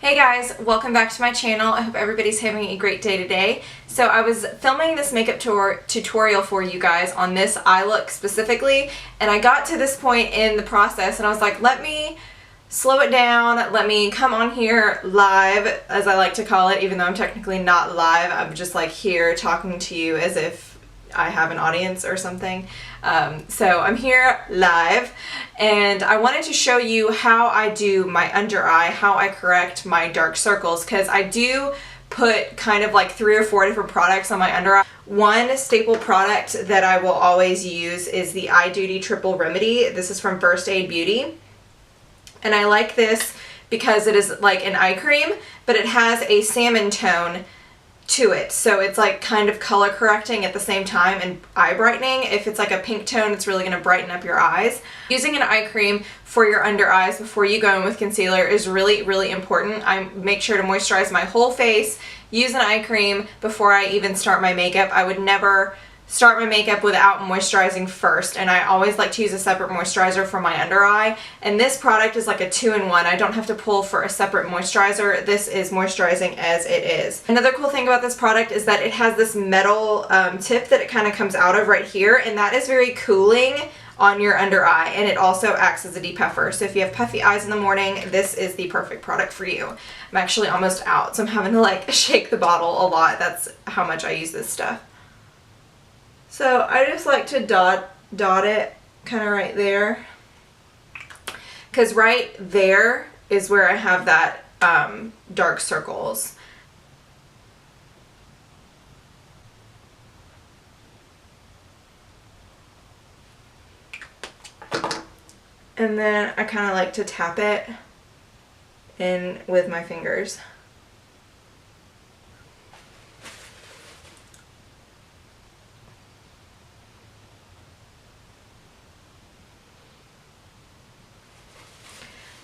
Hey guys, welcome back to my channel. I hope everybody's having a great day today. So I was filming this makeup tutorial for you guys on this eye look specifically, and I got to this point in the process and I was like, let me slow it down, let me come on here live, as I like to call it, even though I'm technically not live. I'm just like here talking to you as if I have an audience or something. So I'm here live and I wanted to show you how I do my under eye, how I correct my dark circles, because I do put kind of like 3 or 4 different products on my under eye. One staple product that I will always use is the Eye Duty Triple Remedy. This is from First Aid Beauty. And I like this because it is like an eye cream, but it has a salmon tone to it, so it's like kind of color correcting at the same time and eye brightening. If it's like a pink tone, it's really going to brighten up your eyes. Using an eye cream for your under eyes before you go in with concealer is really important. I make sure to moisturize my whole face, use an eye cream before I even start my makeup. I would never start my makeup without moisturizing first, and I always like to use a separate moisturizer for my under eye, and this product is like a 2-in-1. I don't have to pull for a separate moisturizer. This is moisturizing as it is. Another cool thing about this product is that it has this metal tip that it kind of comes out of right here, and that is very cooling on your under eye, and it also acts as a depuffer. So if you have puffy eyes in the morning, this is the perfect product for you. I'm actually almost out, so I'm having to like shake the bottle a lot. That's how much I use this stuff. So I just like to dot it kind of right there, because right there is where I have that dark circles. And then I kind of like to tap it in with my fingers.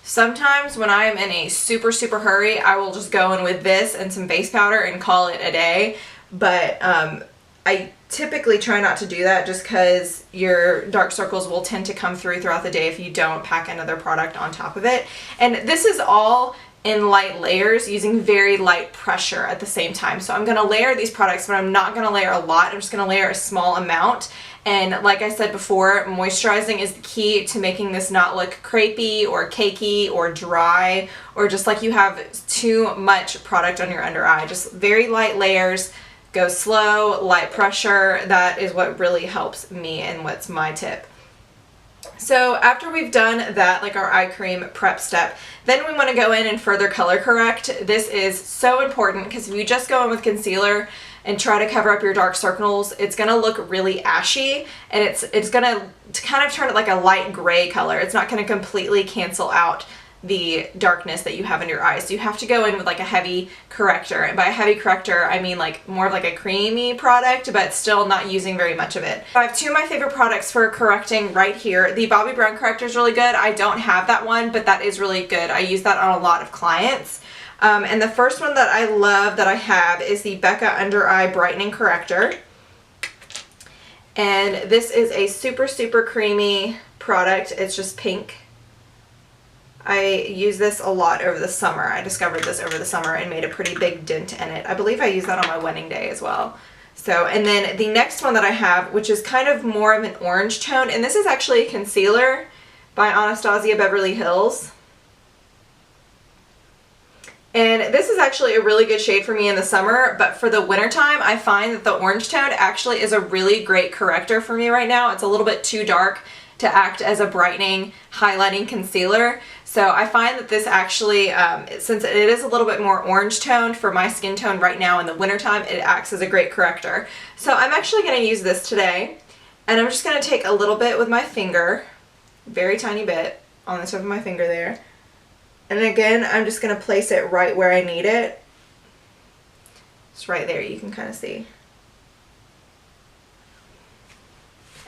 Sometimes when I am in a super hurry, I will just go in with this and some face powder and call it a day. But I typically try not to do that, just because your dark circles will tend to come throughout the day if you don't pack another product on top of it. And this is all in light layers using very light pressure at the same time. So I'm going to layer these products, but I'm not going to layer a lot. I'm just going to layer a small amount. And like I said before, moisturizing is the key to making this not look crepey or cakey or dry, or just like you have too much product on your under eye. Just very light layers, go slow, light pressure. That is what really helps me and what's my tip. So after we've done that, like our eye cream prep step, then we want to go in and further color correct. This is so important, because if you just go in with concealer and try to cover up your dark circles, it's going to look really ashy, and it's going to kind of turn it like a light gray color. It's not going to completely cancel out the darkness that you have in your eyes. So you have to go in with like a heavy corrector, and by a heavy corrector I mean like more of like a creamy product, but still not using very much of it. I have 2 of my favorite products for correcting right here. The Bobbi Brown corrector is really good. I don't have that one, but that is really good. I use that on a lot of clients. And the first one that I love that I have is the Becca Under Eye Brightening Corrector. And this is a super creamy product. It's just pink. I use this a lot over the summer. I discovered this over the summer and made a pretty big dent in it. I believe I used that on my wedding day as well. So, and then the next one that I have, which is kind of more of an orange tone, and this is actually a concealer by Anastasia Beverly Hills. And this is actually a really good shade for me in the summer, but for the wintertime, I find that the orange tone actually is a really great corrector for me right now. It's a little bit too dark to act as a brightening, highlighting concealer. So I find that this actually, since it is a little bit more orange toned for my skin tone right now in the wintertime, it acts as a great corrector. So I'm actually going to use this today, and I'm just going to take a little bit with my finger, very tiny bit on the tip of my finger there. And again, I'm just going to place it right where I need it. It's right there, you can kind of see.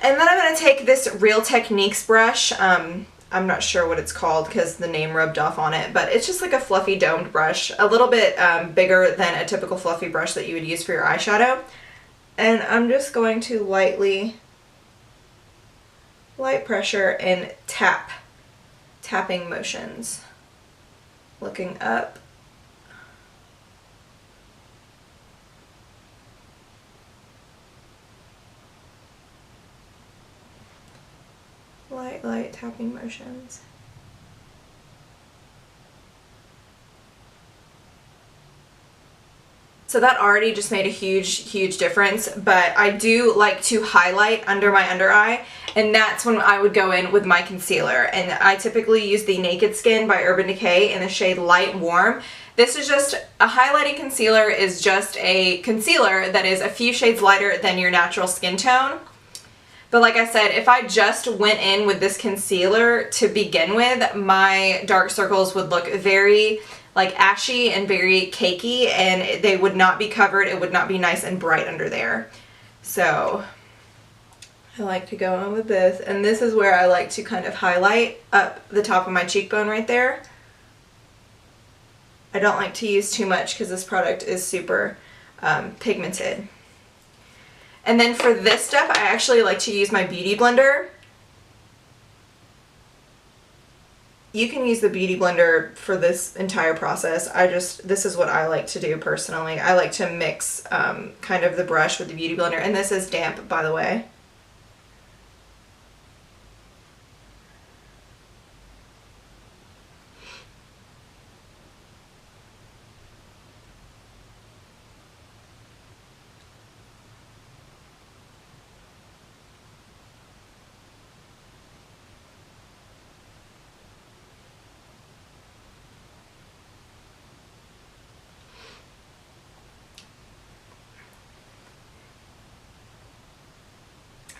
And then I'm going to take this Real Techniques brush. I'm not sure what it's called because the name rubbed off on it, but it's just like a fluffy domed brush, a little bit bigger than a typical fluffy brush that you would use for your eyeshadow. And I'm just going to light pressure and tapping motions. Looking up tapping motions. So that already just made a huge difference, but I do like to highlight under my under eye, and that's when I would go in with my concealer. And I typically use the Naked Skin by Urban Decay in the shade Light Warm. This is just a highlighting concealer, is just a concealer that is a few shades lighter than your natural skin tone. But like I said, if I just went in with this concealer to begin with, my dark circles would look very like ashy and very cakey, and they would not be covered. It would not be nice and bright under there. So I like to go in with this, and this is where I like to kind of highlight up the top of my cheekbone right there. I don't like to use too much because this product is super pigmented. And then for this step, I actually like to use my Beauty Blender. You can use the Beauty Blender for this entire process. This is what I like to do personally. I like to mix kind of the brush with the Beauty Blender, and this is damp, by the way.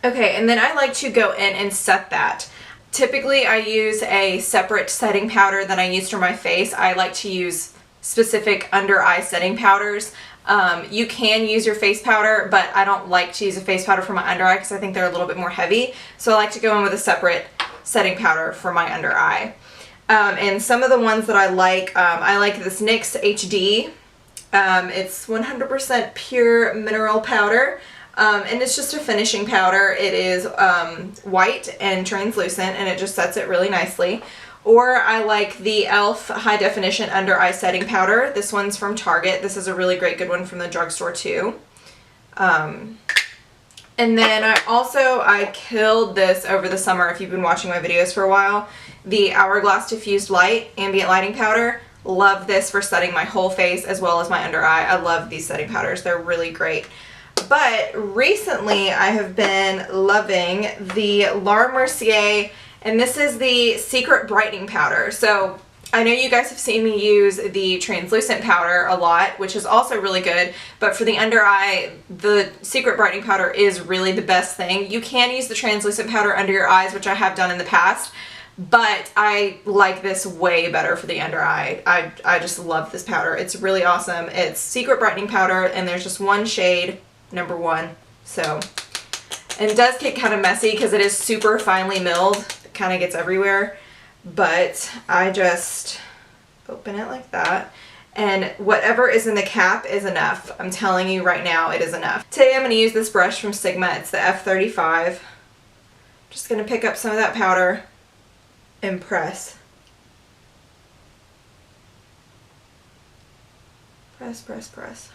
Okay, and then I like to go in and set that. Typically I use a separate setting powder than I use for my face. I like to use specific under eye setting powders. You can use your face powder, but I don't like to use a face powder for my under eye because I think they're a little bit more heavy. So I like to go in with a separate setting powder for my under eye. And some of the ones that I like this NYX HD. It's 100% pure mineral powder. And it's just a finishing powder. It is white and translucent, and it just sets it really nicely. Or I like the e.l.f. High Definition Under Eye Setting Powder. This one's from Target. This is a really great good one from the drugstore too. And then I killed this over the summer, if you've been watching my videos for a while. The Hourglass Diffused Light Ambient Lighting Powder. Love this for setting my whole face as well as my under eye. I love these setting powders. They're really great. But recently I have been loving the Mercier, and this is the Secret Brightening Powder. So I know you guys have seen me use the translucent powder a lot, which is also really good, but for the under eye, the Secret Brightening Powder is really the best thing. You can use the translucent powder under your eyes, which I have done in the past, but I like this way better for the under eye. I just love this powder. It's really awesome. It's Secret Brightening Powder, and there's just one shade, number 1. So, and it does get kind of messy because it is super finely milled. It kind of gets everywhere, but I just open it like that, and whatever is in the cap is enough. I'm telling you right now, it is enough. Today I'm going to use this brush from Sigma. It's the F35. Just going to pick up some of that powder and press. Press, press, press.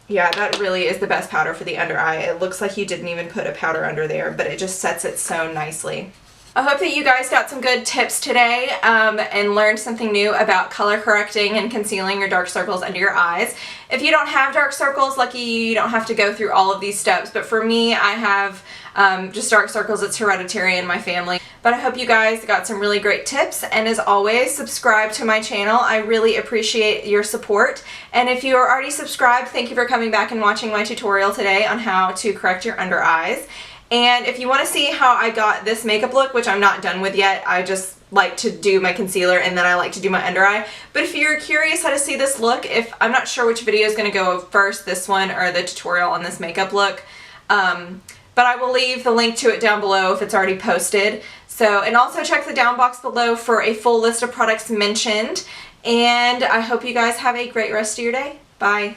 Yeah, that really is the best powder for the under eye. It looks like you didn't even put a powder under there, but it just sets it so nicely. I hope that you guys got some good tips today and learned something new about color correcting and concealing your dark circles under your eyes. If you don't have dark circles, lucky you don't have to go through all of these steps, but for me, I have just dark circles. It's hereditary in my family. But I hope you guys got some really great tips, and as always, subscribe to my channel. I really appreciate your support, and if you are already subscribed, thank you for coming back and watching my tutorial today on how to correct your under eyes. And if you want to see how I got this makeup look, which I'm not done with yet, I just like to do my concealer and then I like to do my under eye. But if you're curious how to see this look, I'm not sure which video is going to go first, this one or the tutorial on this makeup look. But I will leave the link to it down below if it's already posted. So, and also check the down box below for a full list of products mentioned. And I hope you guys have a great rest of your day. Bye.